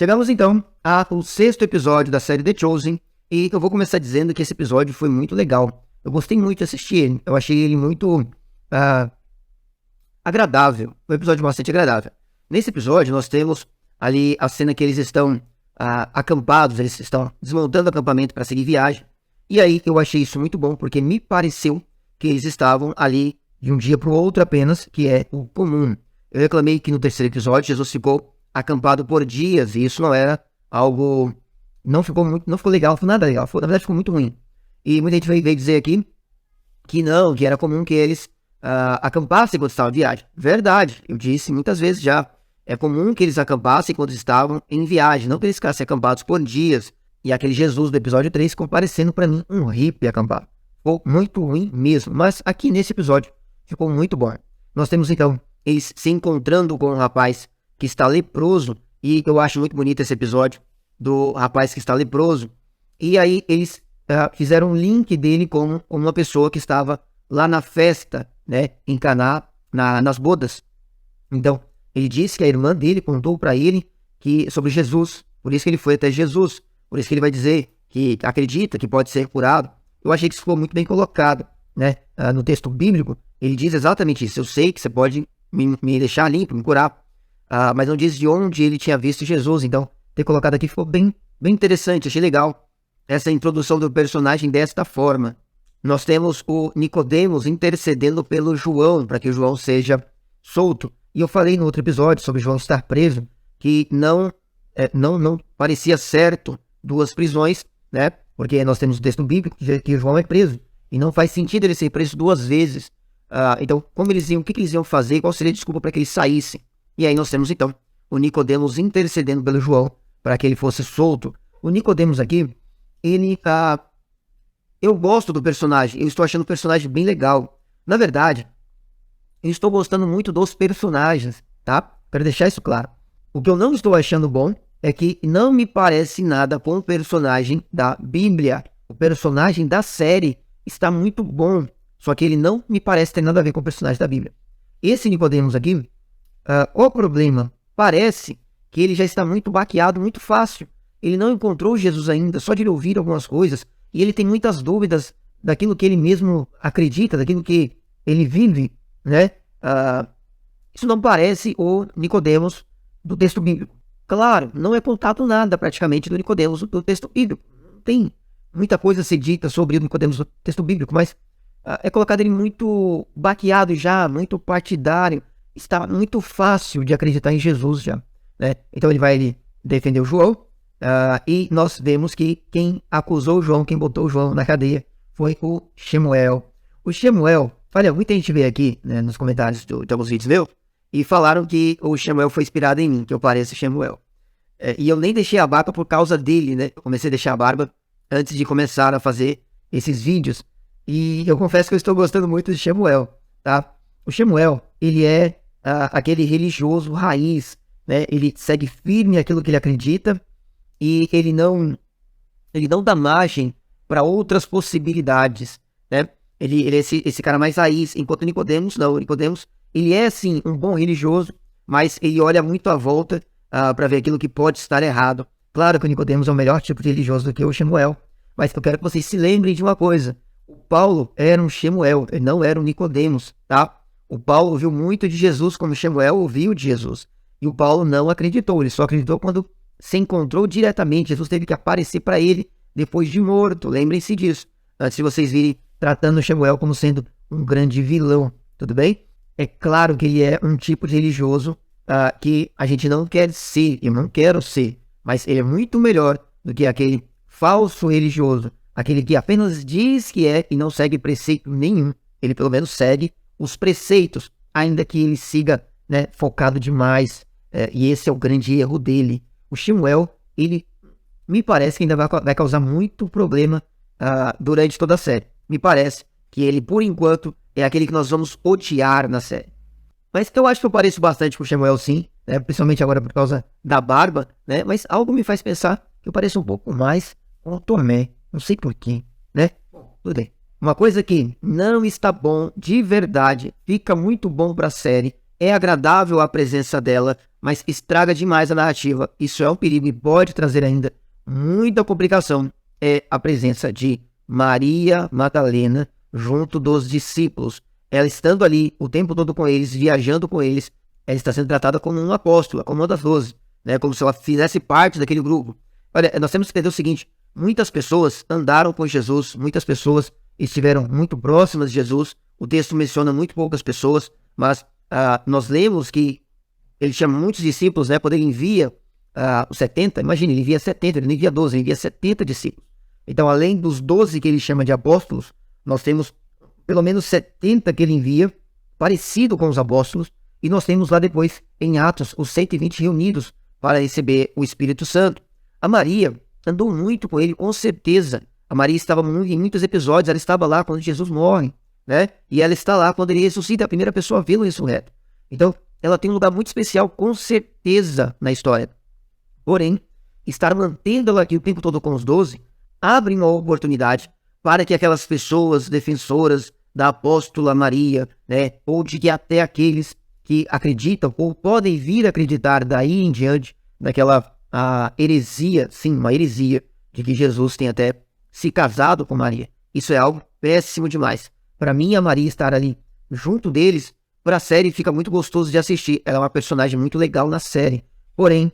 Chegamos então ao sexto episódio da série The Chosen, e eu vou começar dizendo que esse episódio foi muito legal. Eu gostei muito de assistir ele, eu achei ele muito agradável, um episódio bastante agradável. Nesse episódio nós temos ali a cena que eles estão acampados, eles estão desmontando o acampamento para seguir viagem, e aí eu achei isso muito bom, porque me pareceu que eles estavam ali de um dia para o outro apenas, que é o comum. Eu reclamei que no terceiro episódio Jesus ficou acampado por dias, e isso não era algo... Não ficou legal, não ficou nada legal, na verdade ficou muito ruim. E muita gente veio dizer aqui que não, que era comum que eles acampassem quando estavam em viagem. Verdade, eu disse muitas vezes já, é comum que eles acampassem quando estavam em viagem, não que eles ficassem acampados por dias. E aquele Jesus do episódio 3 ficou parecendo para mim um hippie acampado. Ficou muito ruim mesmo, mas aqui nesse episódio ficou muito bom. Nós temos então eles se encontrando com um rapaz que está leproso, e eu acho muito bonito esse episódio do rapaz que está leproso, e aí eles fizeram um link dele como uma pessoa que estava lá na festa, né, em Caná, nas bodas. Então, ele disse que a irmã dele contou para ele sobre Jesus, por isso que ele foi até Jesus, por isso que ele vai dizer que acredita que pode ser curado. Eu achei que isso ficou muito bem colocado, né? No texto bíblico, ele diz exatamente isso. Eu sei que você pode me deixar limpo, me curar, mas não diz de onde ele tinha visto Jesus. Então, ter colocado aqui ficou bem interessante. Achei legal essa introdução do personagem desta forma. Nós temos o Nicodemos intercedendo pelo João, para que o João seja solto. E eu falei no outro episódio sobre João estar preso, que não parecia certo duas prisões, né? Porque nós temos o texto bíblico que João é preso, e não faz sentido ele ser preso duas vezes. Então, o que eles iam fazer? Qual seria a desculpa para que eles saíssem? E aí nós temos então o Nicodemos intercedendo pelo João para que ele fosse solto. O Nicodemos aqui, ele eu gosto do personagem, eu estou achando o personagem bem legal. Na verdade, eu estou gostando muito dos personagens, tá? Para deixar isso claro. O que eu não estou achando bom é que não me parece nada com o personagem da Bíblia. O personagem da série está muito bom, só que ele não me parece ter nada a ver com o personagem da Bíblia. Esse Nicodemos aqui, o problema parece que ele já está muito baqueado, muito fácil. Ele não encontrou Jesus ainda, só de ele ouvir algumas coisas, e ele tem muitas dúvidas daquilo que ele mesmo acredita, daquilo que ele vive, né? Isso não parece o Nicodemos do texto bíblico. Claro, não é contado nada praticamente do Nicodemos do texto bíblico. Não tem muita coisa a ser dita sobre o Nicodemos do texto bíblico, mas é colocado ele muito baqueado já, muito partidário. Está muito fácil de acreditar em Jesus já, né? Então ele vai defender o João, e nós vemos que quem acusou o João, quem botou o João na cadeia, foi o Shemuel. O Shemuel, olha, muita gente veio aqui, né, nos comentários de alguns vídeos meus, e falaram que o Shemuel foi inspirado em mim, que eu pareço Shemuel. E eu nem deixei a barba por causa dele, né? Eu comecei a deixar a barba antes de começar a fazer esses vídeos. E eu confesso que eu estou gostando muito de Shemuel, tá? O Shemuel, ele é aquele religioso raiz, né? Ele segue firme aquilo que ele acredita, e ele não dá margem para outras possibilidades, né? Ele é esse cara mais raiz, enquanto Nicodemos não. Nicodemos, ele é sim um bom religioso, mas ele olha muito à volta para ver aquilo que pode estar errado. Claro que o Nicodemos é o melhor tipo de religioso do que o Shemuel, mas eu quero que vocês se lembrem de uma coisa: o Paulo era um Shemuel, ele não era um Nicodemos, tá? O Paulo ouviu muito de Jesus como Shemuel ouviu de Jesus, e o Paulo não acreditou, ele só acreditou quando se encontrou diretamente. Jesus teve que aparecer para ele depois de morto, lembrem-se disso, antes de vocês virem tratando o Shemuel como sendo um grande vilão, tudo bem? É claro que ele é um tipo de religioso que a gente não quer ser, eu não quero ser, mas ele é muito melhor do que aquele falso religioso, aquele que apenas diz que é e não segue preceito nenhum. Ele pelo menos segue os preceitos, ainda que ele siga, né, focado demais, e esse é o grande erro dele. O Shemuel, ele me parece que ainda vai causar muito problema durante toda a série. Me parece que ele, por enquanto, é aquele que nós vamos odiar na série. Mas eu acho que eu pareço bastante com o Shemuel, sim, né? Principalmente agora por causa da barba, né? Mas algo me faz pensar que eu pareço um pouco mais com o Tomé. Não sei porquê, né? Bom, tudo bem. Uma coisa que não está bom de verdade, fica muito bom para a série, é agradável a presença dela, mas estraga demais a narrativa. Isso é um perigo e pode trazer ainda muita complicação. É a presença de Maria Madalena junto dos discípulos. Ela estando ali o tempo todo com eles, viajando com eles, ela está sendo tratada como uma apóstola, como uma das 12, né? Como se ela fizesse parte daquele grupo. Olha, nós temos que entender o seguinte: muitas pessoas andaram com Jesus, muitas pessoas estiveram muito próximas de Jesus. O texto menciona muito poucas pessoas, mas nós lemos que ele chama muitos discípulos, né? Quando ele envia os 70, imagine, ele envia 70, ele não envia 12, ele envia 70 discípulos. Então, além dos 12 que ele chama de apóstolos, nós temos pelo menos 70 que ele envia, parecido com os apóstolos, e nós temos lá depois, em Atos, os 120 reunidos para receber o Espírito Santo. A Maria andou muito com ele, com certeza. A Maria estava em muitos episódios, ela estava lá quando Jesus morre, né? E ela está lá quando ele ressuscita, a primeira pessoa a vê-lo ressurreto. Então, ela tem um lugar muito especial, com certeza, na história. Porém, estar mantendo ela aqui o tempo todo com os 12, abre uma oportunidade para que aquelas pessoas defensoras da apóstola Maria, né? Ou de que até aqueles que acreditam, ou podem vir a acreditar daí em diante, naquela heresia, sim, uma heresia, de que Jesus tem até se casado com Maria. Isso é algo péssimo demais. Para mim, a Maria estar ali junto deles, para a série fica muito gostoso de assistir. Ela é uma personagem muito legal na série. Porém,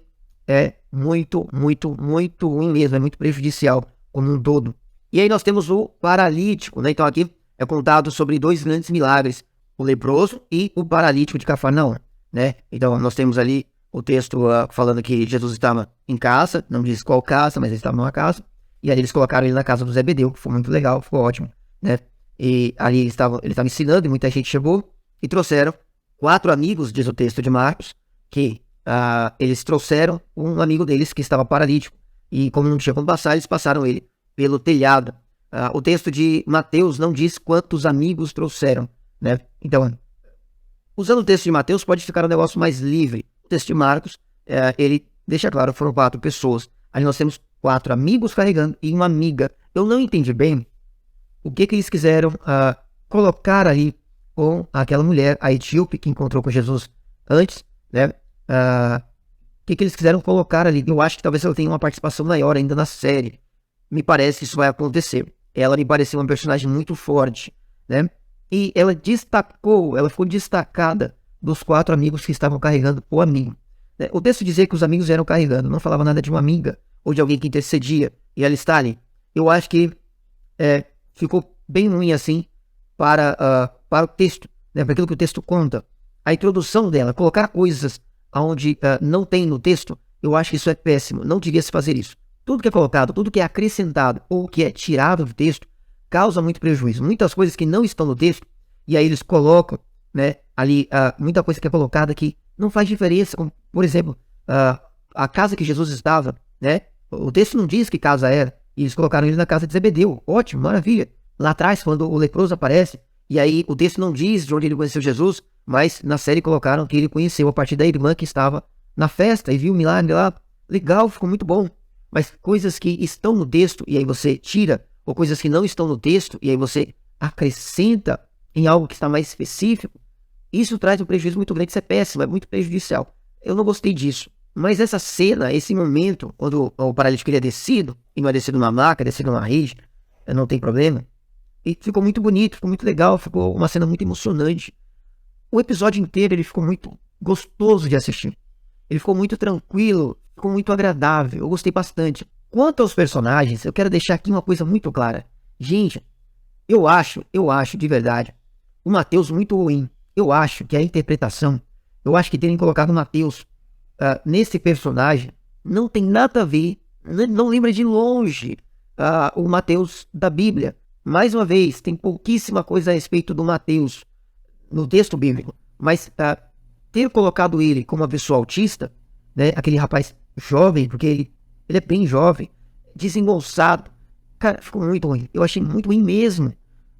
é muito, muito, muito ruim mesmo. É muito prejudicial como um todo. E aí nós temos o paralítico, né? Então aqui é contado sobre 2 grandes milagres. O leproso e o paralítico de Cafarnaum, né? Então nós temos ali o texto falando que Jesus estava em casa. Não diz qual casa, mas ele estava numa casa. E aí eles colocaram ele na casa do Zebedeu, que foi muito legal, ficou ótimo, né? E ali ele estava ensinando e muita gente chegou e trouxeram 4 amigos, diz o texto de Marcos, que eles trouxeram um amigo deles que estava paralítico. E como não tinha como passar, eles passaram ele pelo telhado. O texto de Mateus não diz quantos amigos trouxeram, né? Então, usando o texto de Mateus, pode ficar um negócio mais livre. O texto de Marcos, ele deixa claro, foram 4 pessoas. Aí nós temos 4 amigos carregando e uma amiga. Eu não entendi bem o que eles quiseram colocar ali com aquela mulher, a etíope, que encontrou com Jesus antes, né? O que eles quiseram colocar ali? Eu acho que talvez ela tenha uma participação maior ainda na série. Me parece que isso vai acontecer. Ela me pareceu uma personagem muito forte, né? E ela ficou destacada dos 4 amigos que estavam carregando o amigo. Né? O texto dizia que os amigos eram carregando, não falava nada de uma amiga ou de alguém que intercedia, e ela está ali. Eu acho que ficou bem ruim assim para o texto, né? Para aquilo que o texto conta. A introdução dela, colocar coisas onde não tem no texto, eu acho que isso é péssimo, não devia se fazer isso. Tudo que é colocado, tudo que é acrescentado ou que é tirado do texto, causa muito prejuízo. Muitas coisas que não estão no texto, e aí eles colocam, né, ali muita coisa que é colocada que não faz diferença. Como, por exemplo, a casa que Jesus estava, né? O texto não diz que casa era, e eles colocaram ele na casa de Zebedeu. Ótimo, maravilha. Lá atrás, quando o leproso aparece, e aí o texto não diz de onde ele conheceu Jesus, mas na série colocaram que ele conheceu a partir da irmã que estava na festa e viu o milagre lá. Legal, ficou muito bom. Mas coisas que estão no texto e aí você tira, ou coisas que não estão no texto e aí você acrescenta em algo que está mais específico, isso traz um prejuízo muito grande, isso é péssimo, é muito prejudicial. Eu não gostei disso. Mas essa cena, esse momento, quando o paralítico ele é descido, e não é descido numa maca, é descido numa rede, não tem problema, e ficou muito bonito, ficou muito legal, ficou uma cena muito emocionante. O episódio inteiro ele ficou muito gostoso de assistir. Ele ficou muito tranquilo, ficou muito agradável, eu gostei bastante. Quanto aos personagens, eu quero deixar aqui uma coisa muito clara. Gente, eu acho de verdade o Mateus muito ruim. Eu acho que a interpretação, eu acho que terem colocado o Mateus nesse personagem não tem nada a ver, não lembra de longe o Mateus da Bíblia. Mais uma vez, tem pouquíssima coisa a respeito do Mateus no texto bíblico, mas ter colocado ele como uma pessoa autista, né, aquele rapaz jovem, porque ele é bem jovem, desengonçado, cara, ficou muito ruim. Eu achei muito ruim mesmo.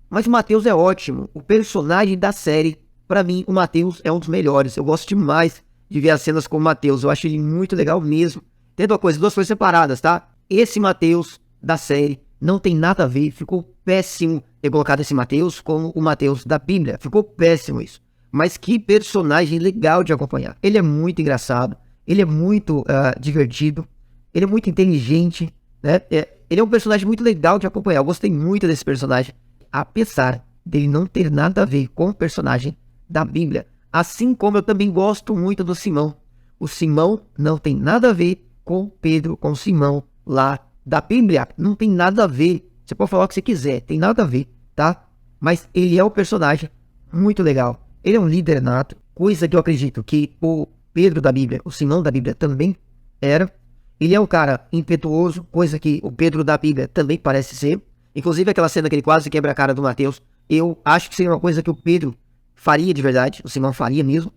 Mas o Mateus é ótimo. O personagem da série, pra mim, o Mateus é um dos melhores. Eu gosto demais de ver as cenas com o Mateus. Eu acho ele muito legal mesmo. Tem duas coisas separadas, tá? Esse Mateus da série não tem nada a ver. Ficou péssimo ter colocado esse Mateus como o Mateus da Bíblia. Ficou péssimo isso. Mas que personagem legal de acompanhar. Ele é muito engraçado, ele é muito divertido, ele é muito inteligente, né? Ele é um personagem muito legal de acompanhar. Eu gostei muito desse personagem, apesar dele não ter nada a ver com o personagem da Bíblia. Assim como eu também gosto muito do Simão. O Simão não tem nada a ver com Pedro, com Simão lá da Bíblia. Não tem nada a ver. Você pode falar o que você quiser, tem nada a ver, tá? Mas ele é um personagem muito legal. Ele é um líder nato, coisa que eu acredito que o Pedro da Bíblia, o Simão da Bíblia também era. Ele é um cara impetuoso, coisa que o Pedro da Bíblia também parece ser. Inclusive aquela cena que ele quase quebra a cara do Mateus, eu acho que seria uma coisa que o Pedro faria de verdade, o Simão faria mesmo.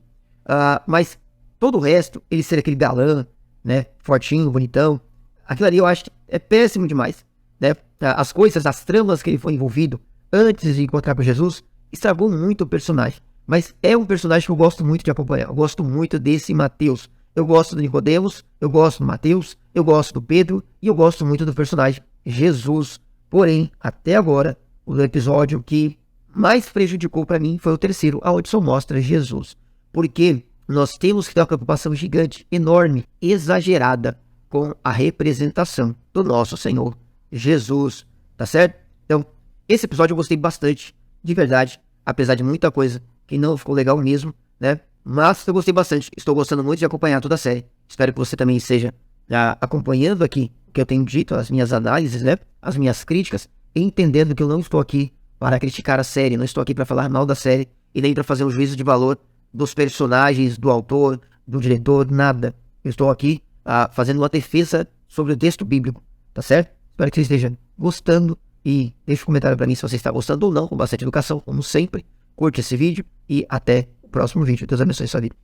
Mas todo o resto, ele ser aquele galã, né, fortinho, bonitão, aquilo ali eu acho que é péssimo demais, né? As coisas, as tramas que ele foi envolvido antes de encontrar com Jesus, estragou muito o personagem. Mas é um personagem que eu gosto muito de acompanhar. Eu gosto muito desse Mateus. Eu gosto do Nicodemos, eu gosto do Mateus, eu gosto do Pedro e eu gosto muito do personagem Jesus. Porém, até agora, o episódio que mais prejudicou para mim foi o terceiro, onde só mostra Jesus. Porque nós temos que ter uma preocupação gigante, enorme, exagerada com a representação do nosso Senhor Jesus, tá certo? Então, esse episódio eu gostei bastante, de verdade, apesar de muita coisa que não ficou legal mesmo, né? Mas eu gostei bastante, estou gostando muito de acompanhar toda a série. Espero que você também esteja acompanhando aqui o que eu tenho dito, as minhas análises, né? As minhas críticas, entendendo que eu não estou aqui para criticar a série, não estou aqui para falar mal da série e nem para fazer um juízo de valor dos personagens, do autor, do diretor, nada. Eu estou aqui fazendo uma defesa sobre o texto bíblico, tá certo? Espero que você esteja gostando e deixe um comentário para mim se você está gostando ou não, com bastante educação, como sempre. Curte esse vídeo e até o próximo vídeo. Deus abençoe sua vida.